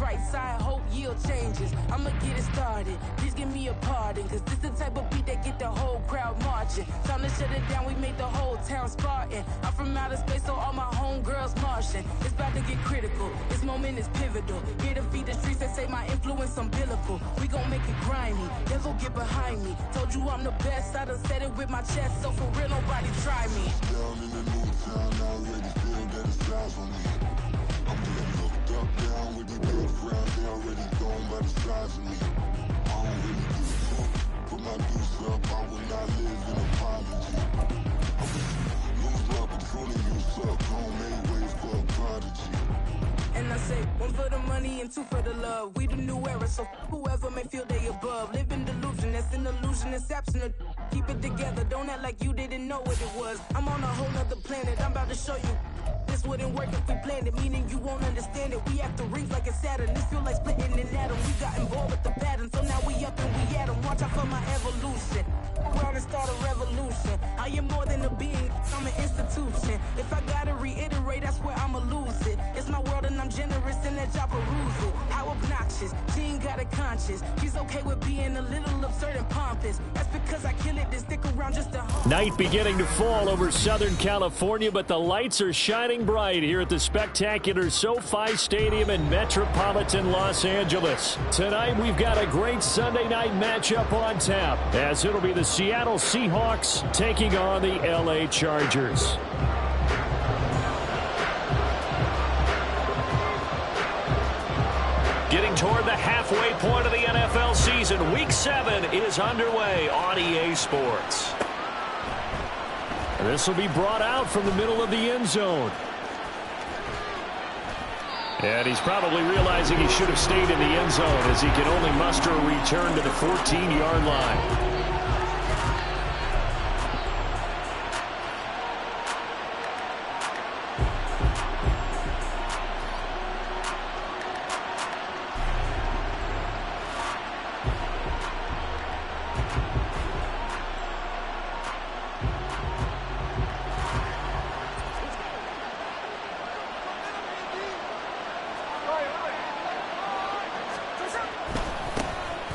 bright side, hope yield changes. I'ma get it started, please give me a pardon, cause this the type of beat that get the whole crowd marching. Time to shut it down, we made the whole town Spartan. I'm from outer space, so all my homegirls Martian. It's about to get critical, this moment is pivotal. Here to feed the streets that say my influence umbilical. We gon' make it grimy, never get behind me. Told you I'm the best, I done said it with my chest, so for real nobody try me. Down in the new town, I already feel that it's eyes on me. I'm getting hooked up down with the big crowd, they already gone by the size of me. I don't really give a fuck, put my deuce up, I will not live in apology. Lose up, pruning you suck, homemade ways for a prodigy. And I say, one for the money and two for the love. We the new era, so whoever may feel they above. Live in delusion, that's an illusion, it's absent. Keep it together, don't act like you didn't know what it was. I'm on a whole nother planet, I'm about to show you. This wouldn't work if we planned it, meaning you won't understand it. We have to rings like a Saturn, this feel like splitting an atom. We got involved with the pattern, so now we up and we at 'em. Watch out for my evolution. Ground and start a revolution. I am more than a being, I'm an institution. If I gotta reiterate, that's where I'ma lose it. It's my world and I'm generous and that y'all peruse it. How obnoxious, she ain't got a conscience. She's okay with being a little absurd and pompous. That's because I kill it, then stick around just to home. Night beginning to fall over Southern California, but the lights are shining bright here at the spectacular SoFi Stadium in metropolitan Los Angeles. Tonight we've got a great Sunday night matchup on tap, as it'll be the Seattle Seahawks taking on the LA Chargers. Getting toward the halfway point of the NFL season, Week 7 is underway on EA Sports. And this will be brought out from the middle of the end zone. And he's probably realizing he should have stayed in the end zone, as he can only muster a return to the 14-yard line.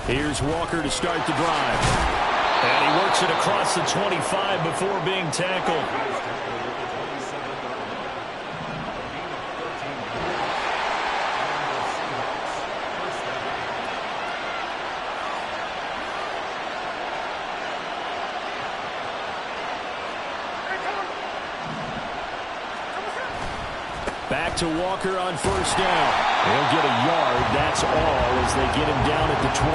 Here's Walker to start the drive. And he works it across the 25 before being tackled. Back to Walker on first down. He'll get a yard, that's all, as they get him down at the 28.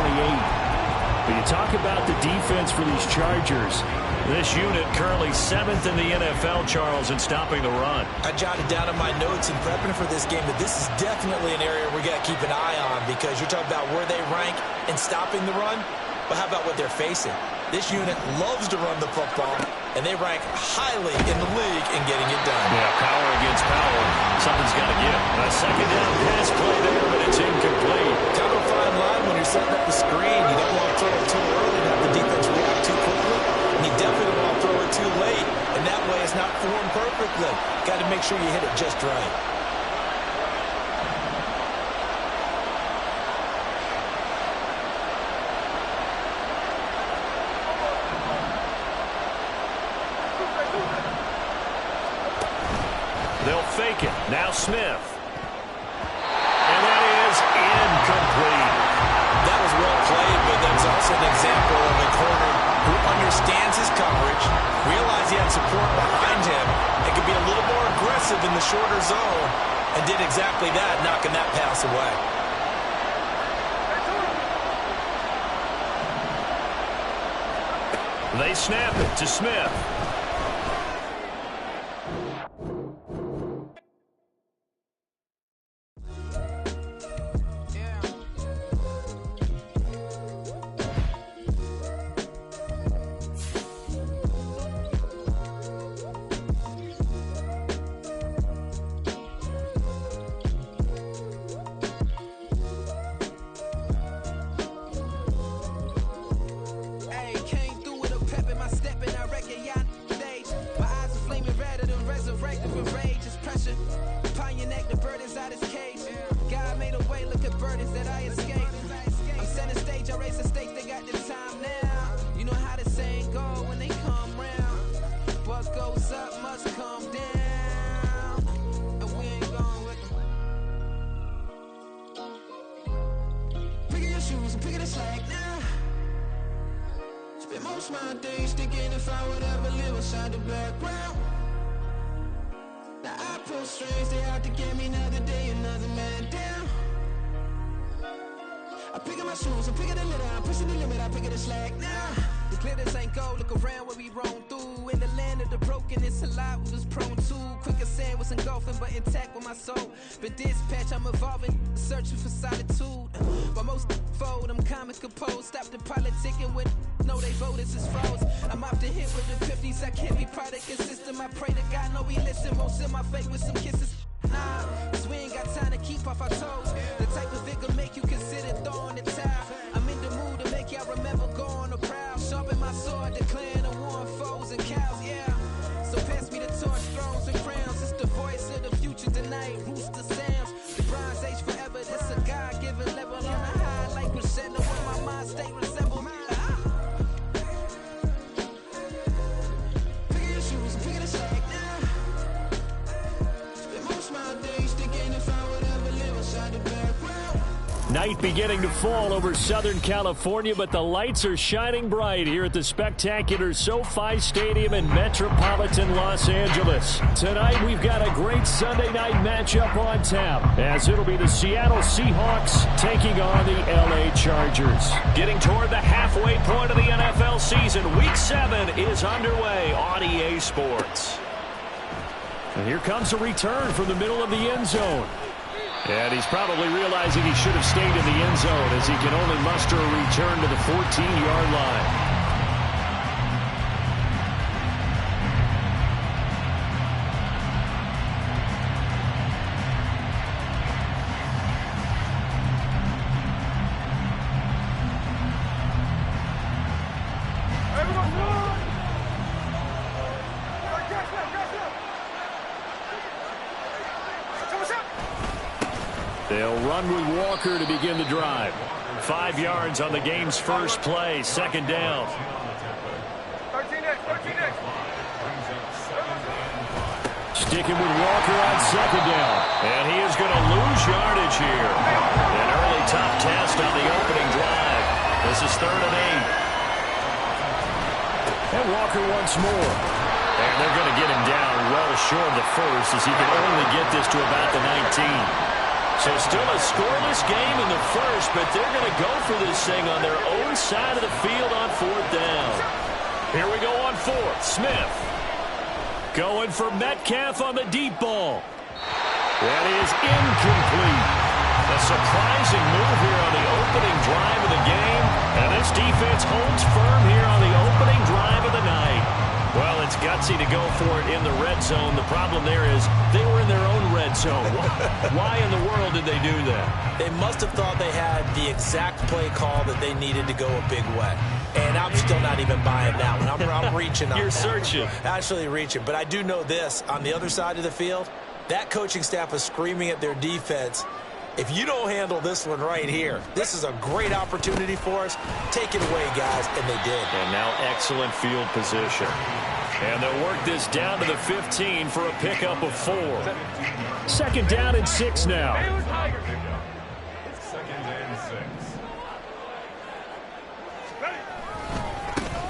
But you talk about the defense for these Chargers. This unit currently 7th in the NFL, Charles, in stopping the run. I jotted down in my notes in prepping for this game that this is definitely an area we got to keep an eye on, because you're talking about where they rank in stopping the run. But how about what they're facing? This unit loves to run the football, and they rank highly in the league in getting it done. Yeah, power against power. Something's got to give. A second down pass play there, but it's incomplete. Kind of a fine line when you're setting up the screen. You don't want to throw it too early and have the defense react too quickly. And you definitely don't want to throw it too late, and that way it's not formed perfectly. Got to make sure you hit it just right. They'll fake it. Now Smith. And that is incomplete. That was well played, but that was also an example of a corner who understands his coverage, realized he had support behind him, and could be a little more aggressive in the shorter zone, and did exactly that, knocking that pass away. They snap it to Smith. it slack now. Spend most of my days thinking if I would ever live inside the background. Now I pull strings, they out to get me another day, another man down. I pick up my shoes, I'm picking the litter, I'm pushing the limit, I pick it a slack now. The glitters ain't gold, look around where we roam through. In the land of the broken, it's a lot we was prone to. Quicker sand was engulfing, but intact with my soul. But dispatch, I'm evolving, searching for solitude. But most fold, I'm comic composed. Stop the politicking when know they voters is froze. I'm off the hit with the 50s, I can't be product consistent. I pray to God, know we listen, won't seal my fate with some kisses. Nah, cause we ain't got time to keep off our toes. The type of vigor make you consider throwing the towel. I'm in the mood to make y'all remember going to proud. Sharpen my sword, declaring the war on foes and cows, yeah. So pass me the torch, thrones and crowns. It's the voice of the future tonight, rooster sounds. The bronze age forever, this a God-given level on a high like crescendo where my mind state resemble me. Pick your shoes and pick it a slack now. Spend most of my days thinking if I would ever live inside the background. Night beginning to fall over Southern California, but the lights are shining bright here at the spectacular SoFi Stadium in metropolitan Los Angeles. Tonight, we've got a great Sunday night matchup on tap, as it'll be the Seattle Seahawks taking on the LA Chargers. Getting toward the halfway point of the NFL season, Week 7 is underway on EA Sports. And here comes a return from the middle of the end zone. And he's probably realizing he should have stayed in the end zone as he can only muster a return to the 14-yard line. They'll run with Walker to begin the drive. 5 yards on the game's first play, second down. 13X. Sticking with Walker on second down. And he is going to lose yardage here. An early tough test on the opening drive. This is 3rd and 8. And Walker once more. And they're going to get him down well short of the first as he can only get this to about the 19. So still a scoreless game in the first, but they're going to go for this thing on their own side of the field on 4th down. Here we go on 4th. Smith going for Metcalf on the deep ball. That is incomplete. A surprising move here on the opening drive of the game. And this defense holds firm here on the opening drive of the night. Well, it's gutsy to go for it in the red zone. The problem there is they were in their own red zone. Why in the world did they do that? They must have thought they had the exact play call that they needed to go a big way. And I'm still not even buying that one. I'm reaching on You're that. searching. Actually reaching. But I do know this. On the other side of the field, that coaching staff was screaming at their defense, if you don't handle this one right here, this is a great opportunity for us. Take it away, guys. And they did. And now excellent field position. And they'll work this down to the 15 for a pickup of 4. 2nd down and 6 now.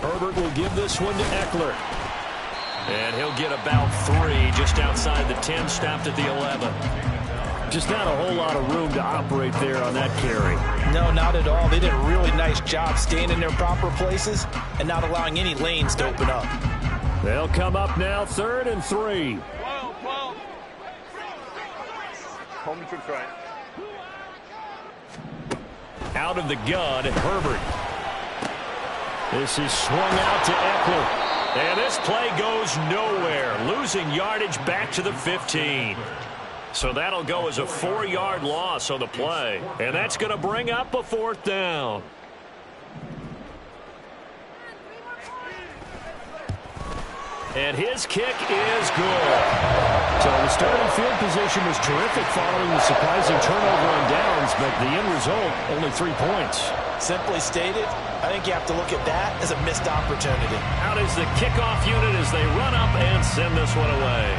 Herbert will give this one to Eckler. And he'll get about 3 just outside the 10, stopped at the 11. Just not a whole lot of room to operate there on that carry. No, not at all. They did a really nice job staying in their proper places and not allowing any lanes to open up. They'll come up now, 3rd and 3. Home to try. Out of the gun, Herbert. This is swung out to Eckler. And this play goes nowhere. Losing yardage back to the 15. So that'll go as a 4-yard loss on the play. And that's going to bring up a 4th down. And his kick is good. So the starting field position was terrific following the surprising turnover on downs, but the end result, only 3 points. Simply stated, I think you have to look at that as a missed opportunity. Out is the kickoff unit as they run up and send this one away.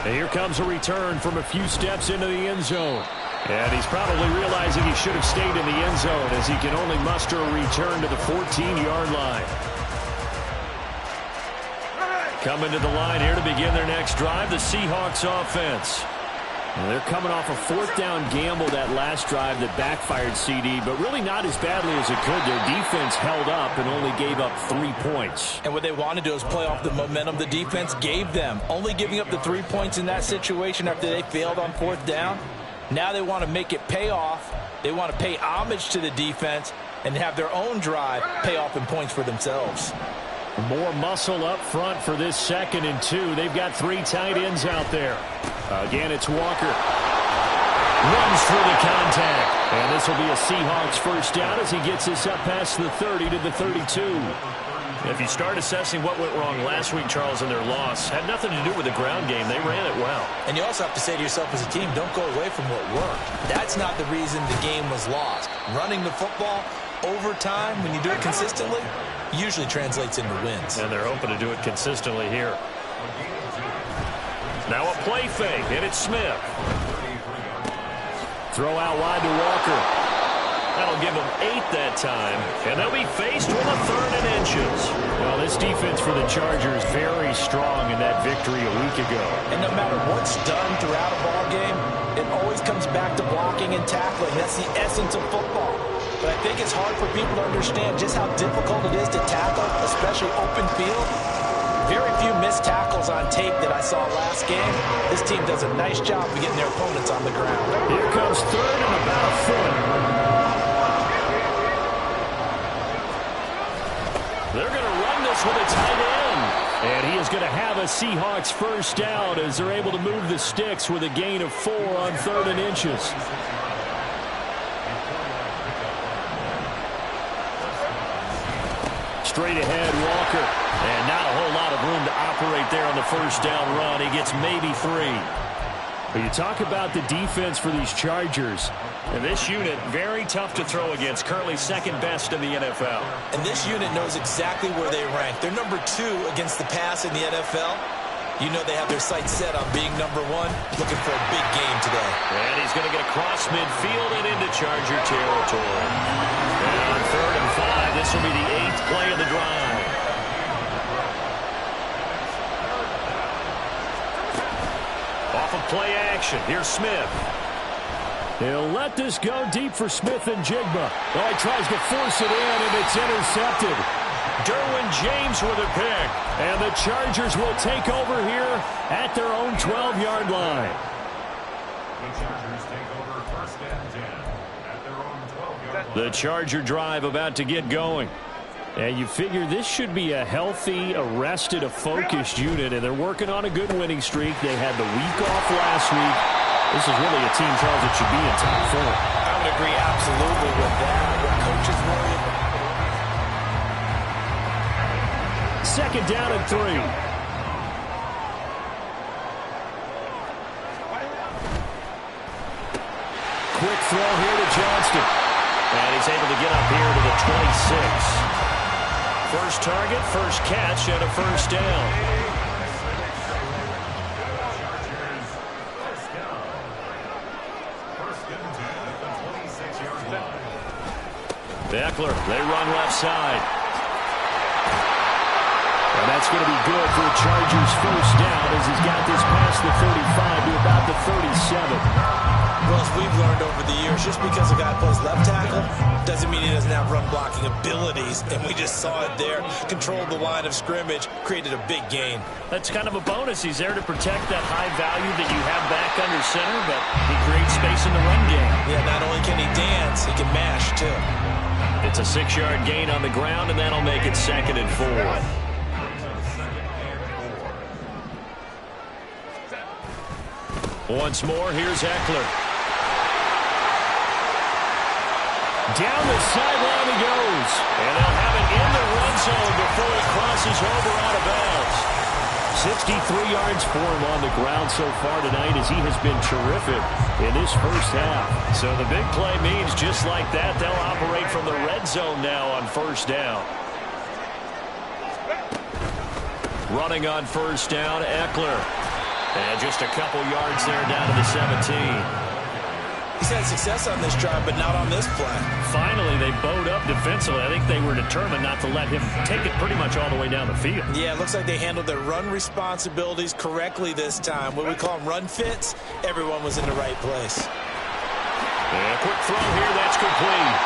And here comes a return from a few steps into the end zone. And he's probably realizing he should have stayed in the end zone as he can only muster a return to the 14-yard line. Coming to the line here to begin their next drive, the Seahawks offense. And they're coming off a fourth down gamble that last drive that backfired, CD, but really not as badly as it could. Their defense held up and only gave up 3 points. And what they want to do is play off the momentum the defense gave them. Only giving up the 3 points in that situation after they failed on fourth down. Now they want to make it pay off. They want to pay homage to the defense and have their own drive pay off in points for themselves. More muscle up front for this 2nd and 2. They've got 3 tight ends out there. Again, it's Walker. Runs through the contact. And this will be a Seahawks first down as he gets this up past the 30 to the 32. If you start assessing what went wrong last week, Charles, in their loss, had nothing to do with the ground game. They ran it well. And you also have to say to yourself as a team, don't go away from what worked. That's not the reason the game was lost. Running the football over time, when you do it consistently, usually translates into wins. And they're hoping to do it consistently here. Now a play fake, and it's Smith. Throw out wide to Walker. That'll give them 8 that time, and they'll be faced with a 3rd and inches. Well, this defense for the Chargers very strong in that victory a week ago. And no matter what's done throughout a ball game, it always comes back to blocking and tackling. That's the essence of football. But I think it's hard for people to understand just how difficult it is to tackle, especially open field. Very few missed tackles on tape that I saw last game. This team does a nice job of getting their opponents on the ground. Here comes 3rd and about a foot. They're going to run this with a tight end. And he is going to have a Seahawks first down as they're able to move the sticks with a gain of 4 on 3rd and inches. Straight ahead, Walker. And not a whole lot of room to operate there on the first down run. He gets maybe 3. But you talk about the defense for these Chargers. And this unit, very tough to throw against. Currently 2nd best in the NFL. And this unit knows exactly where they rank. They're number 2 against the pass in the NFL. You know they have their sights set on being number 1, looking for a big game today. And he's going to get across midfield and into Charger territory. And on 3rd and 5, this will be the 8th play of the drive. Off of play action, here's Smith. He'll let this go deep for Smith and Jigba. Oh, he tries to force it in, and it's intercepted. Derwin James with a pick. And the Chargers will take over here at their own 12-yard line. The Chargers take over 1st and 10 at their own 12-yard line. The Charger drive about to get going. And you figure this should be a healthy, arrested, a focused unit, and they're working on a good winning streak. They had the week off last week. This is really a team, Charles, that should be in top 4. I would agree absolutely with that. The coaches worry about 2nd down and 3. Quick throw here to Johnston. And he's able to get up here to the 26. First target, first catch, and a first down. Eckler, they run left side. And that's going to be good for the Chargers first down as he's got this past the 35 to about the 37. Well, as we've learned over the years, just because a guy plays left tackle doesn't mean he doesn't have run blocking abilities. And we just saw it there. Controlled the line of scrimmage, created a big gain. That's kind of a bonus. He's there to protect that high value that you have back under center, but he creates space in the run game. Yeah, not only can he dance, he can mash, too. It's a 6-yard gain on the ground, and that'll make it 2nd and 4. Once more, here's Eckler. Down the sideline he goes. And they'll have it in the run zone before it crosses over out of bounds. 63 yards for him on the ground so far tonight as he has been terrific in this first half. So the big play means just like that, they'll operate from the red zone now on first down. Running on first down, Eckler. And just a couple yards there down to the 17. He's had success on this drive, but not on this play. Finally, they bowed up defensively. I think they were determined not to let him take it pretty much all the way down the field. Yeah, it looks like they handled their run responsibilities correctly this time. What we call them run fits, everyone was in the right place. And a quick throw here, that's complete.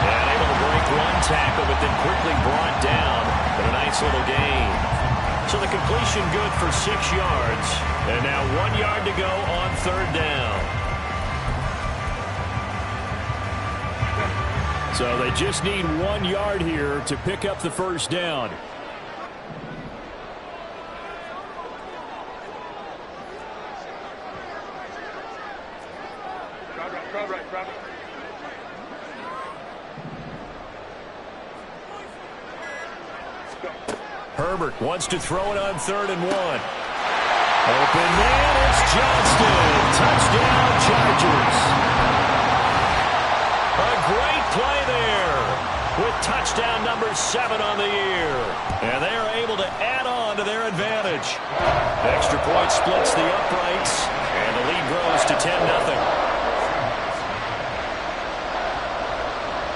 And able to break one tackle, but then quickly brought down. But a nice little gain. So the completion good for 6 yards. And now 1 yard to go on third down. So they just need 1 yard here to pick up the first down. Herbert wants to throw it on 3rd and 1. Open man, it's Johnston. Touchdown, Chargers. A great play there with touchdown number 7 on the year. And they are able to add on to their advantage. Extra point splits the uprights, and the lead grows to 10-0.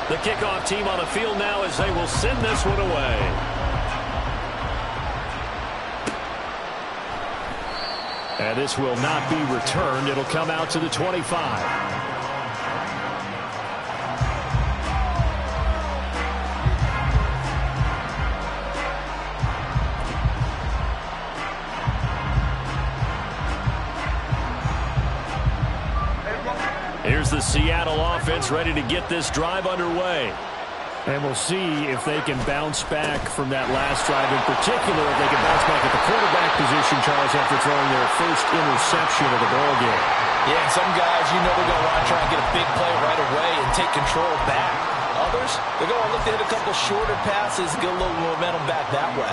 The kickoff team on the field now as they will send this one away. And this will not be returned. It'll come out to the 25. Here's the Seattle offense ready to get this drive underway. And we'll see if they can bounce back from that last drive. In particular, if they can bounce back at the quarterback position, Charles, after throwing their first interception of the ballgame. Yeah, and some guys, you know they're going to want to try and get a big play right away and take control back. Others, they're going to look to hit a couple shorter passes, get a little momentum back that way.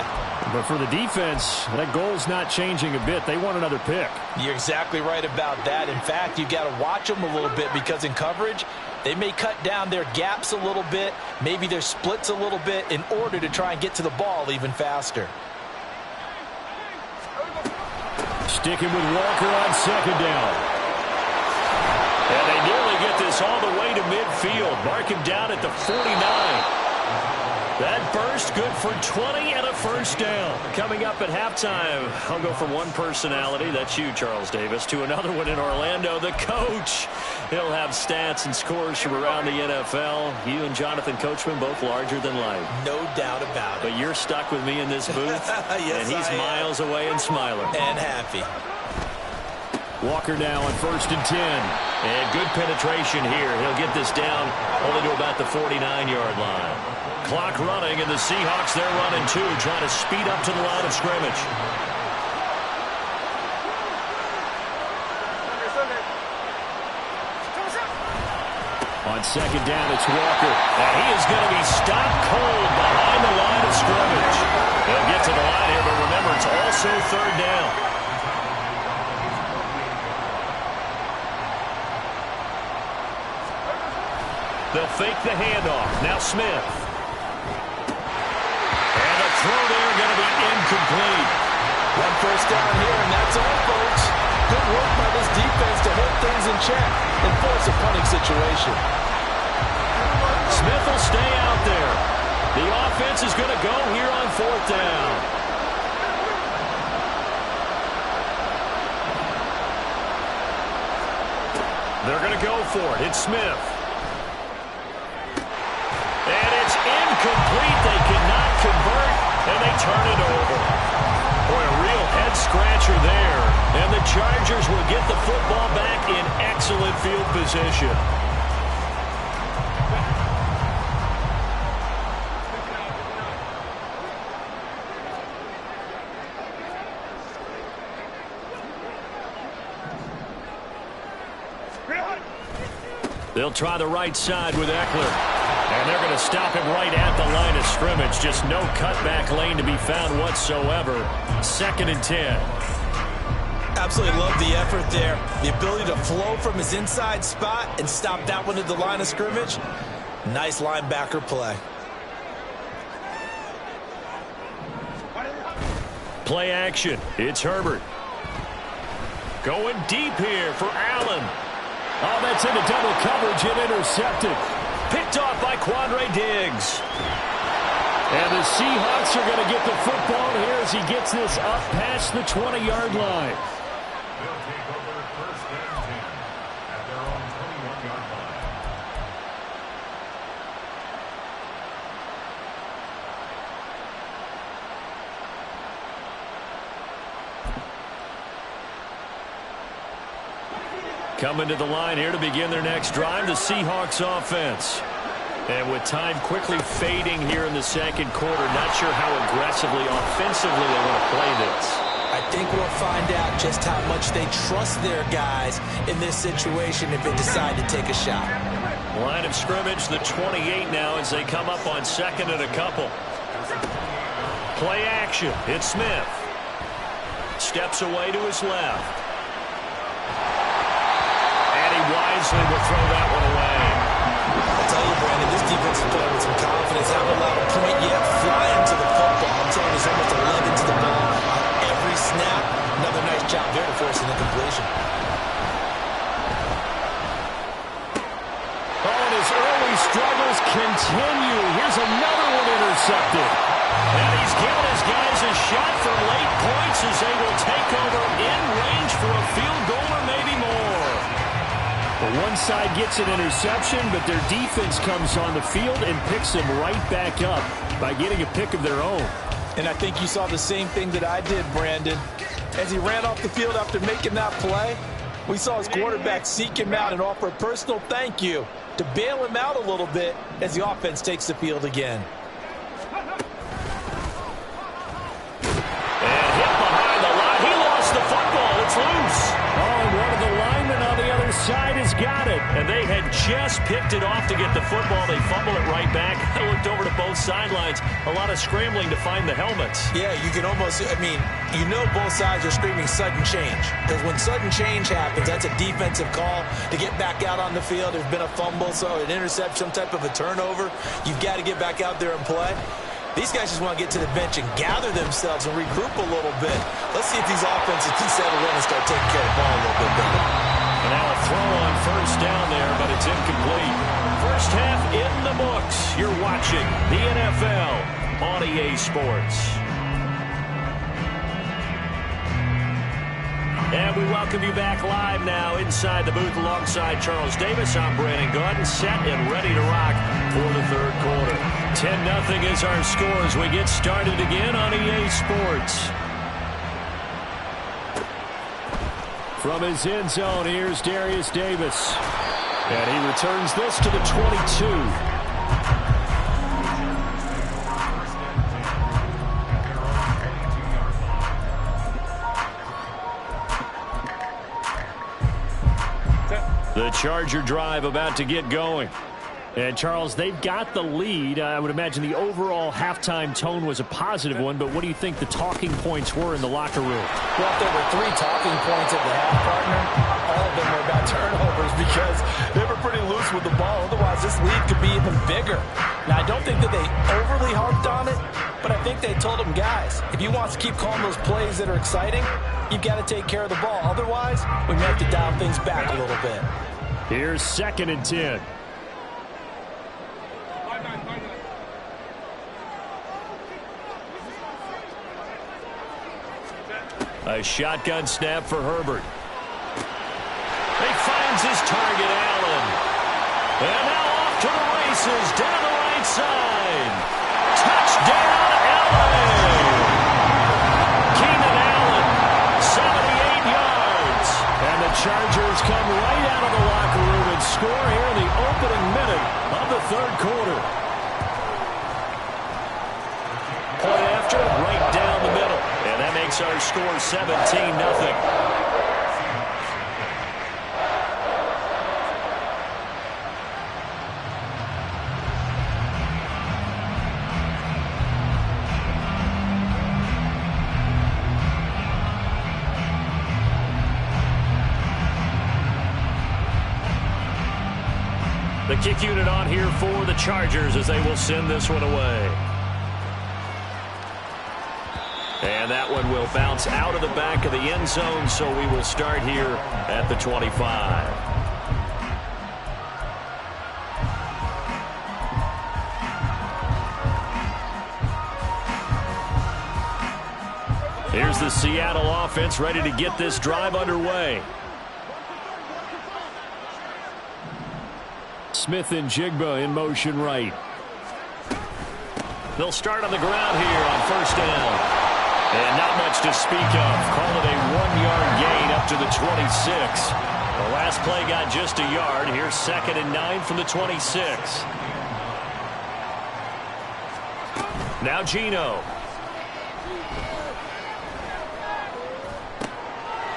But for the defense, that goal's not changing a bit. They want another pick. You're exactly right about that. In fact, you've got to watch them a little bit because in coverage, they may cut down their gaps a little bit, maybe their splits a little bit in order to try and get to the ball even faster. Sticking with Walker on 2nd down. And they nearly get this all the way to midfield. Mark him down at the 49. That burst good for 20 and a first down. Coming up at halftime, I'll go from one personality, that's you, Charles Davis, to another one in Orlando, the coach. He'll have stats and scores from around the NFL. You and Jonathan Coachman, both larger than life. No doubt about it. But you're stuck with me in this booth, yes, and he's miles away and smiling. And happy. Walker now on 1st and 10. And good penetration here. He'll get this down only to about the 49-yard line. Clock running, and the Seahawks, they're running too, trying to speed up to the line of scrimmage. On 2nd down, it's Walker. And he is going to be stopped cold behind the line of scrimmage. They'll get to the line here, but remember, it's also 3rd down. They'll fake the handoff. Now Smith. And a throw there going to be incomplete. 1 first down here, and that's all, folks. Good work by this defense to hold things in check and force a punting situation. Smith will stay out there. The offense is going to go here on 4th down. They're going to go for it. It's Smith. And it's incomplete. They cannot convert, and they turn it over. Boy, a real head-scratcher there. And the Chargers will get the football back in excellent field position. They'll try the right side with Eckler. And they're going to stop him right at the line of scrimmage. Just no cutback lane to be found whatsoever. 2nd and 10. Absolutely love the effort there. The ability to flow from his inside spot and stop that one at the line of scrimmage. Nice linebacker play. Play action. It's Herbert. Going deep here for Allen. Oh, that's into double coverage and intercepted. Picked off by Quandre Diggs. And the Seahawks are going to get the football here as he gets this up past the 20-yard line. They'll take over first and 10 at their own 21-yard line. Coming to the line here to begin their next drive, the Seahawks offense. And with time quickly fading here in the second quarter, not sure how aggressively, offensively they want to play this. I think we'll find out just how much they trust their guys in this situation if they decide to take a shot. Line of scrimmage, the 28 now as they come up on second and a couple. Play action. It's Smith. Steps away to his left. Wisely will throw that one away. I tell you, Brandon, this defense is playing with some confidence. Haven't allowed a point yet. Flying to the football. I'm telling you, there's almost 11 to the ball on every snap. Another nice job there to force an incompletion. Oh, and his early struggles continue. Here's another one intercepted. And he's given his guys a shot for late points as they will take over in range for a field goal or maybe more. Well, one side gets an interception, but their defense comes on the field and picks them right back up by getting a pick of their own. And I think you saw the same thing that I did, Brandon. As he ran off the field after making that play, we saw his quarterback seek him out and offer a personal thank you to bail him out a little bit as the offense takes the field again. And hit behind the line. He lost the football. It's loose. Oh, and one of the linemen on the other side has got it. And they had just picked it off to get the football. They fumble it right back. I looked over to both sidelines. A lot of scrambling to find the helmets. Yeah, you can almost, you know both sides are screaming sudden change. Because when sudden change happens, that's a defensive call to get back out on the field. There's been a fumble, so an interception, some type of a turnover. You've got to get back out there and play. These guys just want to get to the bench and gather themselves and regroup a little bit. Let's see if these offenses can settle in and start taking care of the ball a little bit better. And now a throw on first down there, but it's incomplete. First half in the books. You're watching the NFL on EA Sports. And we welcome you back live now inside the booth alongside Charles Davis. I'm Brandon Gaudin, set and ready to rock for the third quarter. 10-0 is our score as we get started again on EA Sports. From his end zone, here's Darius Davis. And he returns this to the 22. The Charger drive about to get going. And, Charles, they've got the lead. I would imagine the overall halftime tone was a positive one, but what do you think the talking points were in the locker room? Well, if there were 3 talking points at the half, partner, all of them were about turnovers because they were pretty loose with the ball. Otherwise, this lead could be even bigger. Now, I don't think that they overly harped on it, but I think they told them, guys, if you want to keep calling those plays that are exciting, you've got to take care of the ball. Otherwise, we may have to dial things back a little bit. Here's 2nd and 10. A shotgun snap for Herbert. He finds his target, Allen. And now off to the races, down the right side. Touchdown, Allen! Keenan Allen, 78 yards. And the Chargers come right out of the locker room and score here in the opening minute of the third quarter. Point after, right down the middle. And that makes our score 17-0. The kick unit on here for the Chargers as they will send this one away. And that one will bounce out of the back of the end zone, so we will start here at the 25. Here's the Seattle offense ready to get this drive underway. Smith and Jigba in motion right. They'll start on the ground here on first down. And not much to speak of. Call it a 1-yard gain up to the 26. The last play got just a yard. Here's 2nd and 9 from the 26. Now Geno.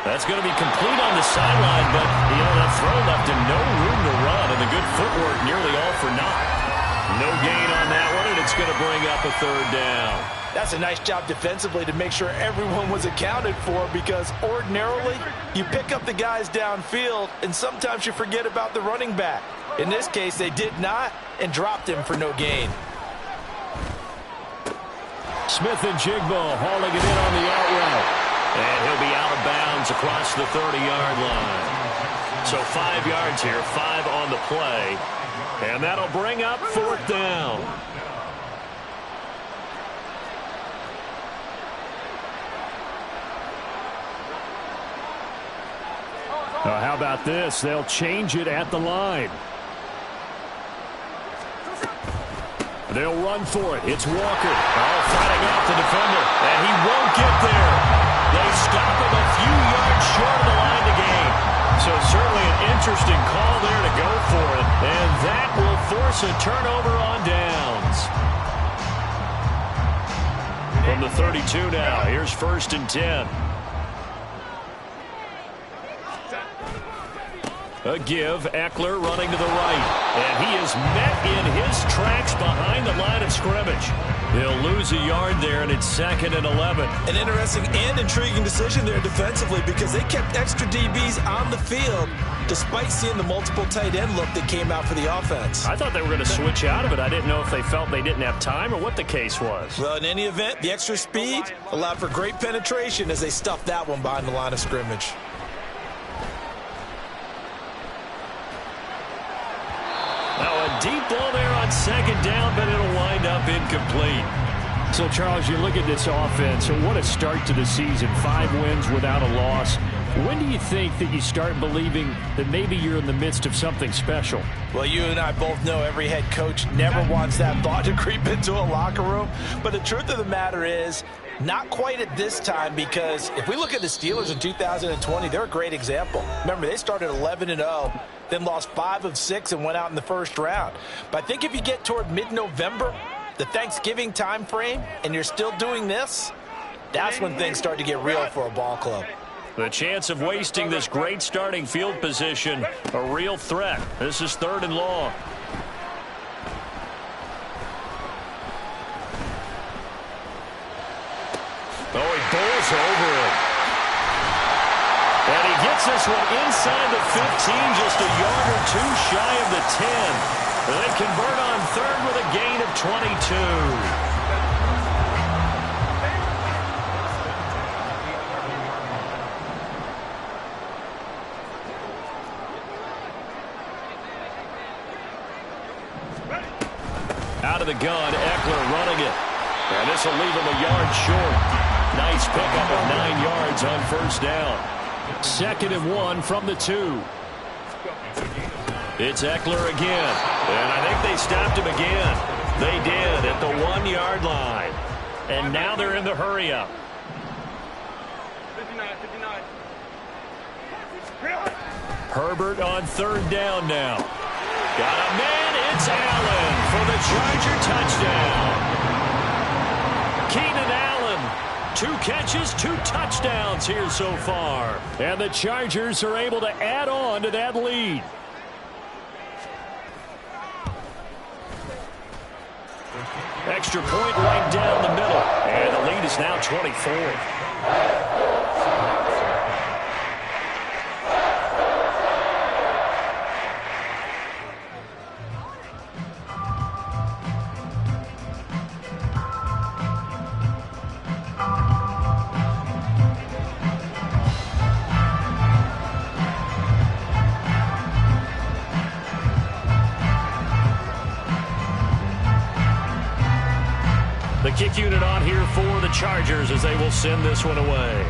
That's going to be complete on the sideline, but, that throw left him no room to run, and the good footwork nearly all for naught. No gain on that one, and it's going to bring up a 3rd down. That's a nice job defensively to make sure everyone was accounted for, because ordinarily you pick up the guys downfield, and sometimes you forget about the running back. In this case, they did not and dropped him for no gain. Smith and Jigba hauling it in on the out route. And he'll be out of bounds across the 30-yard line. So 5 yards here, 5 on the play. And that'll bring up 4th down. How about this? They'll change it at the line. They'll run for it. It's Walker. Fighting off the defender. And he won't get there. They stop him a few yards short of the line to gain. So certainly an interesting call there to go for it. And that will force a turnover on downs. From the 32 now, here's 1st and 10. A give, Eckler running to the right. And he is met in his tracks behind the line of scrimmage. He'll lose a yard there, and it's 2nd and 11. An interesting and intriguing decision there defensively, because they kept extra DBs on the field despite seeing the multiple tight end look that came out for the offense. I thought they were going to switch out of it. I didn't know if they felt they didn't have time or what the case was. Well, in any event, the extra speed allowed for great penetration as they stuffed that one behind the line of scrimmage. Now a deep ball there on 2nd down, but it'll wind up incomplete. So, Charles, you look at this offense, and what a start to the season. 5 wins without a loss. When do you think that you start believing that maybe you're in the midst of something special? Well, you and I both know every head coach never wants that thought to creep into a locker room. But the truth of the matter is, not quite at this time, because if we look at the Steelers in 2020, they're a great example. Remember, they started 11-0, then lost 5 of 6 and went out in the 1st round. But I think if you get toward mid-November, the Thanksgiving time frame, and you're still doing this, that's when things start to get real for a ball club. The chance of wasting this great starting field position, a real threat. This is 3rd and long. Oh, he bowls over it. And he gets this one inside the 15, just a yard or 2 shy of the 10. And they convert on 3rd with a gain of 22. Out of the gun, Eckler running it. And this will leave him a yard short. Nice pickup of 9 yards on 1st down. 2nd and 1 from the 2. It's Eckler again. And I think they stopped him again. They did at the 1-yard line. And now they're in the hurry-up. 59. Herbert on 3rd down now. Got a man. It's Allen for the Charger touchdown. Keenan Allen, 2 catches, 2 touchdowns here so far. And the Chargers are able to add on to that lead. Extra point right down the middle. And the lead is now 24. The kick unit on here for the Chargers as they will send this one away.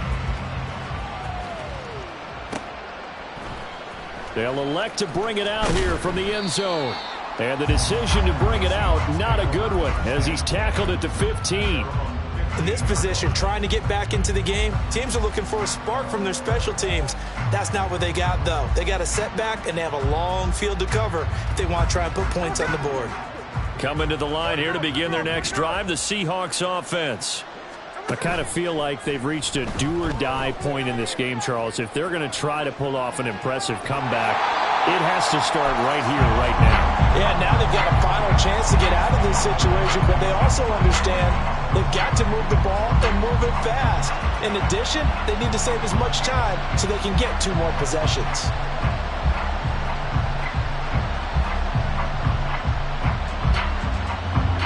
They'll elect to bring it out here from the end zone. And the decision to bring it out, not a good one, as he's tackled at the 15. In this position, trying to get back into the game, teams are looking for a spark from their special teams. That's not what they got, though. They got a setback, and they have a long field to cover if they want to try and put points on the board. Coming to the line here to begin their next drive, the Seahawks offense. I kind of feel like they've reached a do-or-die point in this game, Charles. If they're going to try to pull off an impressive comeback, it has to start right here, right now. Yeah, now they've got a final chance to get out of this situation, but they also understand they've got to move the ball and move it fast. In addition, they need to save as much time so they can get 2 more possessions.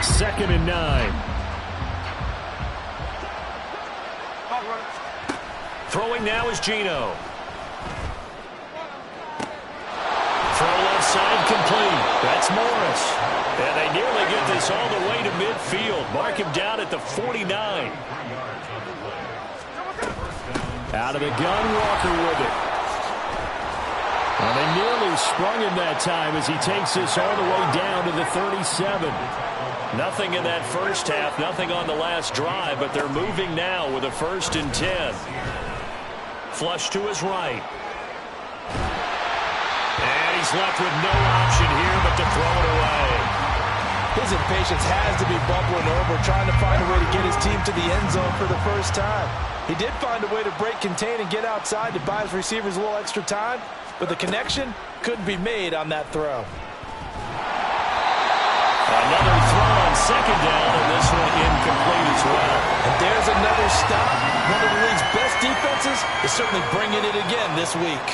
Second and 9. Throwing now is Geno. Throw left side complete. That's Morris. And they nearly get this all the way to midfield. Mark him down at the 49. Out of the gun, Walker with it. And they nearly sprung him that time as he takes this all the way down to the 37. Nothing in that first half, nothing on the last drive, but they're moving now with a 1st and 10. Flush to his right. And he's left with no option here but to throw it away. His impatience has to be bubbling over, trying to find a way to get his team to the end zone for the first time. He did find a way to break contain and get outside to buy his receivers a little extra time, but the connection couldn't be made on that throw. Another throw on second down, and this one incomplete as well. And there's another stop. One of the league's best defenses is certainly bringing it again this week.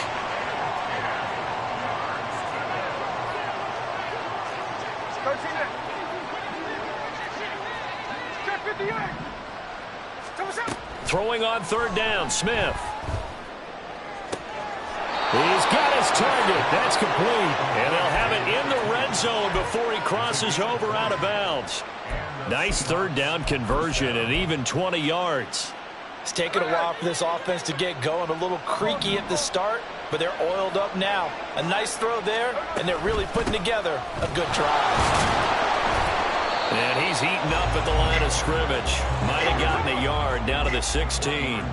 Throwing on 3rd down, Smith. He's got his target. That's complete. And they'll have it in the red zone before he crosses over out of bounds. Nice 3rd down conversion and even 20 yards. It's taken a while for this offense to get going. A little creaky at the start, but they're oiled up now. A nice throw there, and they're really putting together a good drive. And he's heating up at the line of scrimmage. Might have gotten a yard down to the 16.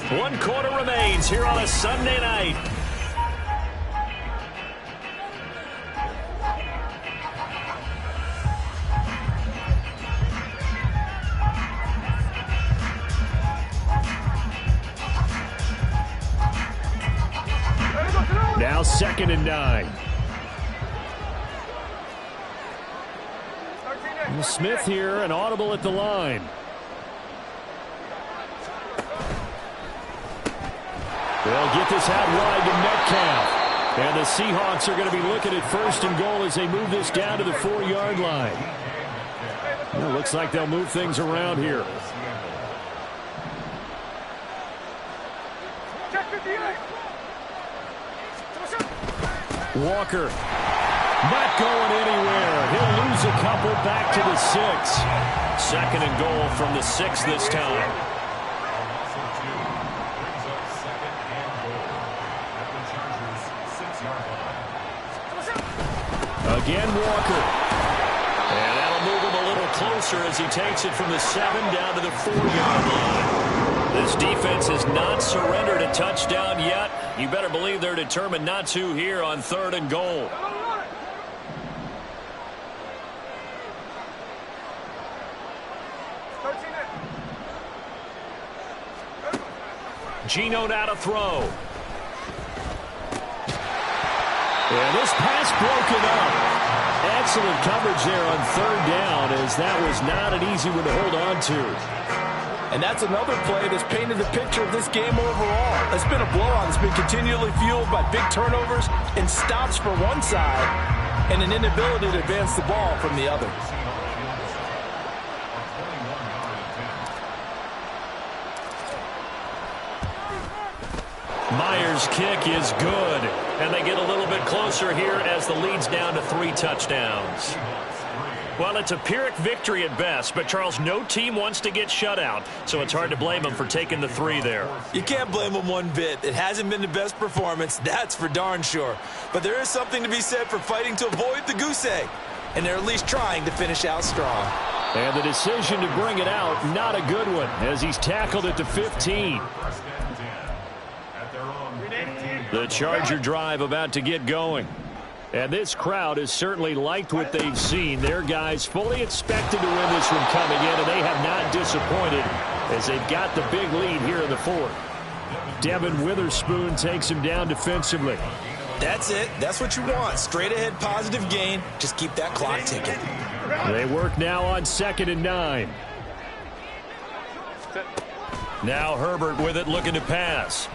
1 quarter remains here on a Sunday night. Now 2nd and 9. Smith here, an audible at the line. They'll get this out wide to Metcalf. And the Seahawks are going to be looking at 1st and goal as they move this down to the 4-yard line. Well, looks like they'll move things around here. Walker not going anywhere. He'll lose a couple back to the 6. 2nd and goal from the 6 this time. Again, Walker. And that'll move him a little closer as he takes it from the 7 down to the 4-yard line. This defense has not surrendered a touchdown yet. You better believe they're determined not to here on 3rd and goal. Geno now to throw. And this pass broken up. Excellent coverage there on 3rd down, as that was not an easy one to hold on to. And that's another play that's painted the picture of this game overall. It's been a blowout. It's been continually fueled by big turnovers and stops for one side and an inability to advance the ball from the other. Myers' kick is good. And they get a little bit closer here as the lead's down to 3 touchdowns. Well, it's a Pyrrhic victory at best, but, Charles, no team wants to get shut out, so it's hard to blame them for taking the 3 there. You can't blame them one bit. It hasn't been the best performance, that's for darn sure. But there is something to be said for fighting to avoid the goose egg, and they're at least trying to finish out strong. And the decision to bring it out, not a good one, as he's tackled at the 15. The Charger drive about to get going. And this crowd has certainly liked what they've seen. Their guys fully expected to win this one coming in, and they have not disappointed as they've got the big lead here in the 4th. Devin Witherspoon takes him down defensively. That's it. That's what you want. Straight ahead positive gain. Just keep that clock ticking. They work now on 2nd and 9. Now Herbert with it, looking to pass.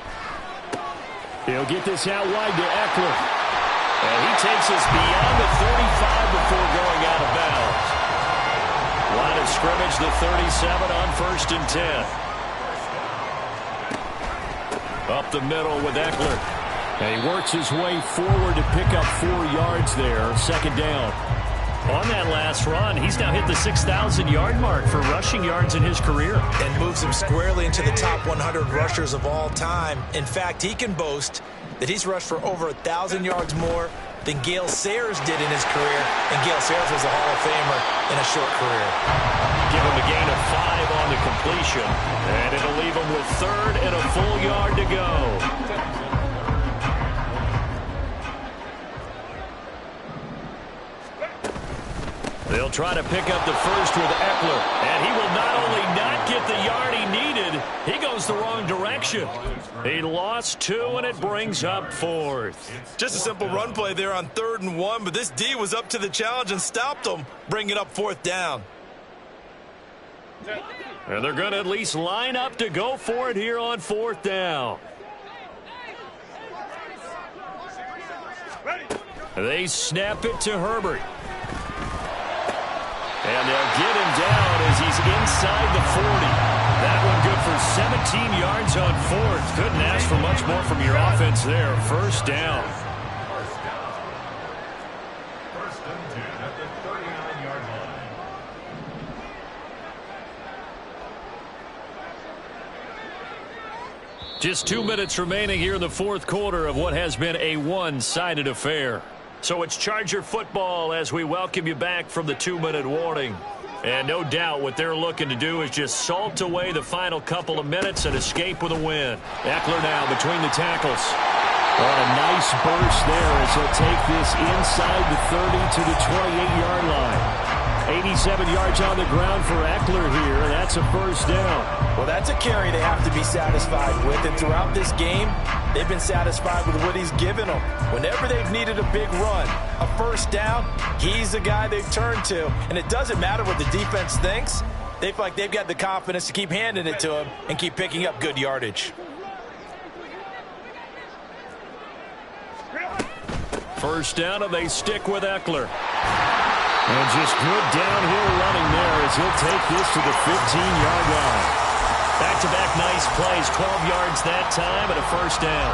He'll get this out wide to Eckler. And he takes us beyond the 35 before going out of bounds. Line of scrimmage, the 37 on 1st and 10. Up the middle with Eckler. And he works his way forward to pick up 4 yards there. 2nd down. On that last run, he's now hit the 6,000-yard mark for rushing yards in his career. And moves him squarely into the top 100 rushers of all time. In fact, he can boast that he's rushed for over 1,000 yards more than Gale Sayers did in his career. And Gale Sayers was a Hall of Famer in a short career. Give him a gain of 5 on the completion. And it'll leave him with 3rd and a full yard to go. They'll try to pick up the first with Eckler. And he will not only not get the yard he needed, he goes the wrong direction. He lost 2, and it brings up 4th. Just a simple run play there on 3rd and 1, but this D was up to the challenge and stopped him, bringing up 4th down. And they're going to at least line up to go for it here on 4th down. They snap it to Herbert. And they'll get him down as he's inside the 40. That one good for 17 yards on 4th. Couldn't ask for much more from your offense there. 1st down. First and 10 at the 39-yard line. Just 2 minutes remaining here in the 4th quarter of what has been a one-sided affair. So it's Charger football as we welcome you back from the 2-minute warning. And no doubt what they're looking to do is just salt away the final couple of minutes and escape with a win. Eckler now between the tackles. On a nice burst there as he'll take this inside the 30 to the 28-yard line. 87 yards on the ground for Eckler here. That's a 1st down. Well, that's a carry they have to be satisfied with. And throughout this game, they've been satisfied with what he's given them. Whenever they've needed a big run, a 1st down, he's the guy they've turned to. And it doesn't matter what the defense thinks. They feel like they've got the confidence to keep handing it to him and keep picking up good yardage. 1st down, and they stick with Eckler. And just good downhill running there as he'll take this to the 15-yard line. Back-to-back nice plays, 12 yards that time, and a 1st down.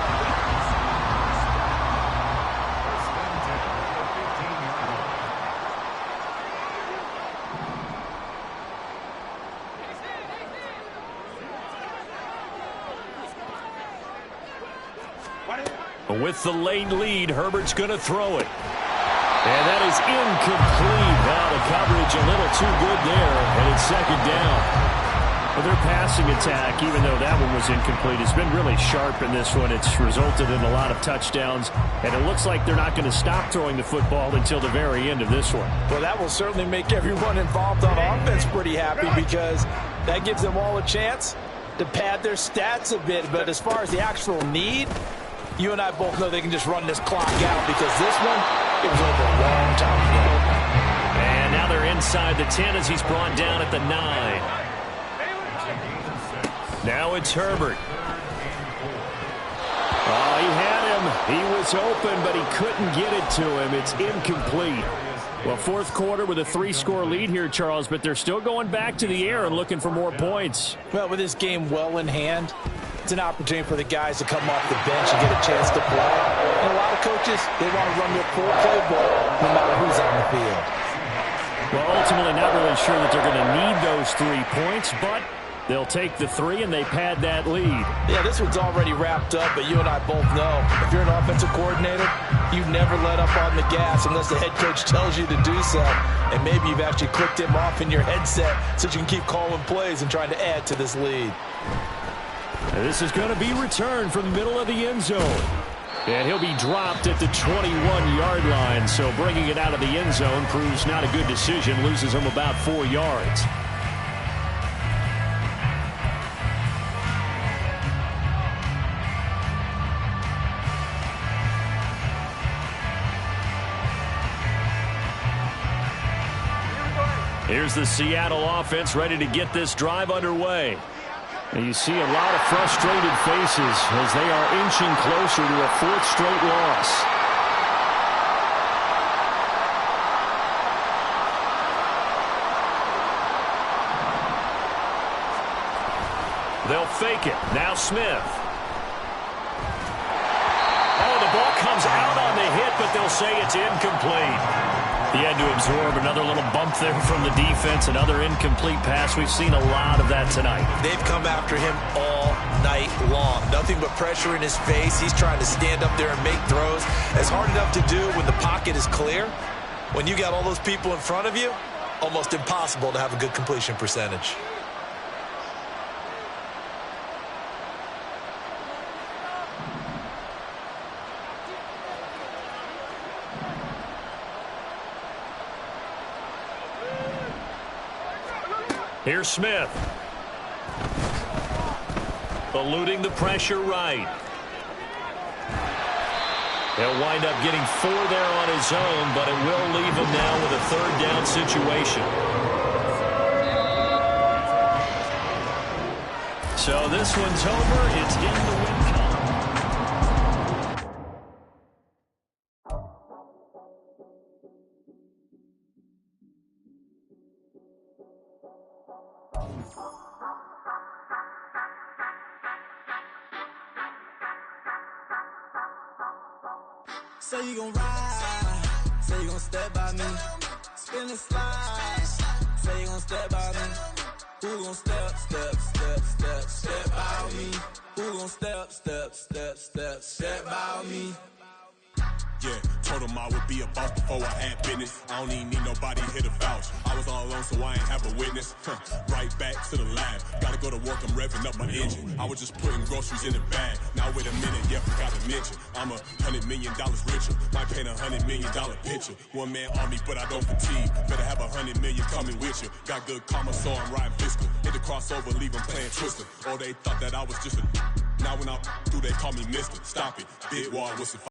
With the late lead, Herbert's going to throw it. And that is incomplete. Now the coverage a little too good there, and it's 2nd down. Well, their passing attack, even though that one was incomplete, has been really sharp in this one. It's resulted in a lot of touchdowns, and it looks like they're not going to stop throwing the football until the very end of this one. Well, that will certainly make everyone involved on offense pretty happy because that gives them all a chance to pad their stats a bit. But as far as the actual need, you and I both know they can just run this clock out because this one, it was over a long time ago. And now they're inside the 10 as he's brought down at the 9. Now it's Herbert. Oh, he had him. He was open, but he couldn't get it to him. It's incomplete. Well, 4th quarter with a 3-score lead here, Charles, but they're still going back to the air and looking for more points. Well, with this game well in hand, It's an opportunity for the guys to come off the bench and get a chance to play. And a lot of coaches, they want to run their full playbook no matter who's on the field. Well, ultimately not really sure that they're going to need those 3 points, but they'll take the 3 and they pad that lead. Yeah, this one's already wrapped up, but you and I both know if you're an offensive coordinator, you never let up on the gas unless the head coach tells you to do so. And maybe you've actually clicked him off in your headset so you can keep calling plays and trying to add to this lead. And this is going to be returned from the middle of the end zone. And he'll be dropped at the 21-yard line, so bringing it out of the end zone proves not a good decision, loses him about 4 yards. Here's the Seattle offense ready to get this drive underway. And you see a lot of frustrated faces as they are inching closer to a 4th straight loss. They'll fake it. Now Smith. Oh, the ball comes out on the hit, but they'll say it's incomplete. He had to absorb another little bump there from the defense, another incomplete pass. We've seen a lot of that tonight. They've come after him all night long. Nothing but pressure in his face. He's trying to stand up there and make throws. It's hard enough to do when the pocket is clear. When you got all those people in front of you, almost impossible to have a good completion percentage. Here's Smith. Eluding the pressure right. He'll wind up getting 4 there on his own, but it will leave him now with a 3rd down situation. So this one's over. It's in the win column. Say you gon' ride, say you gon' step by me, spin and slide, say you gon' step by me, who gon' step by me, who gon' step by me. Yeah, told him I would be a boss before I had business. I don't even need nobody here to vouch. I was all alone, so I ain't have a witness. Right back to the lab. Gotta go to work, I'm revving up my engine. I was just putting groceries in the bag. Now wait a minute, yeah, forgot to mention. I'm $100 million richer. Might paint $100 million picture. One man army, but I don't fatigue. Better have 100 million coming with you. Got good karma, so I'm riding fiscal. Hit the crossover, leave them playing Twister. Oh, they thought that I was just a. Now when I do, they call me Mister. Stop it. Big wall, what's it?